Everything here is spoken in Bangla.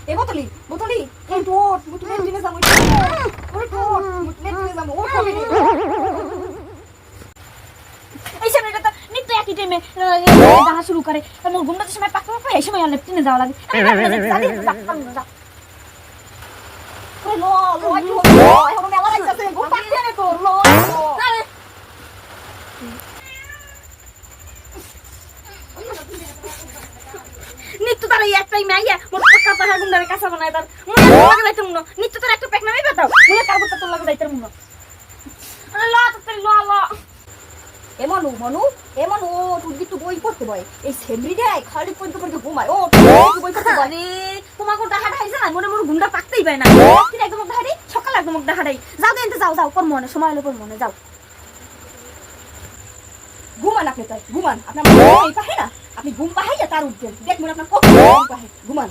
এ বোতলি বোতলি এই টোট মুটলে দিনে যাবো ওরে টোট মুটলে দিনে যাবো ও খাবে এই সময়টা তো নিত্য একই টাইমে দেখা শুরু করে মোর ঘুমটা সময় পাক পাক এই সময় অনেক টিনে যাওয়া লাগে ওরে লো লো এখন মেলা লাগতেছে ঘুম পাচ্ছে না তো লো নিত্য তার এই একটাই মাইয়া মোর পাকা পাকা গুন্ডারে কাঁচা বানায় তার মনে লাগে যাইতে মনো নিত্য তার একটা প্যাক নামই বাতাও মনে কাগজটা তোর লাগে যাইতে মনো ল তো ল ল এ মনু তুই একটু বই পড়তে বয় এই সেমরি দেয় খালি পড়তে পড়তে ঘুমায় ও তুই বই পড়তে বয় আরে তোমার কোনটা হাঁটাই যায় মনে মোর ঘুমটা পাকতেই পায় না তুই একদম মুখ হাঁটাই সকাল একদম মুখ হাঁটাই যাও দেনতে যাও যাও পর মনে সময় হলে পর মনে যাও ঘুমান আপনি তাই ঘুমান আপনার এই পাহে না আপনি ঘুম পাহাইয়া তার উঠবেন দেখ মনে আপনার কত ঘুম পাহে ঘুমান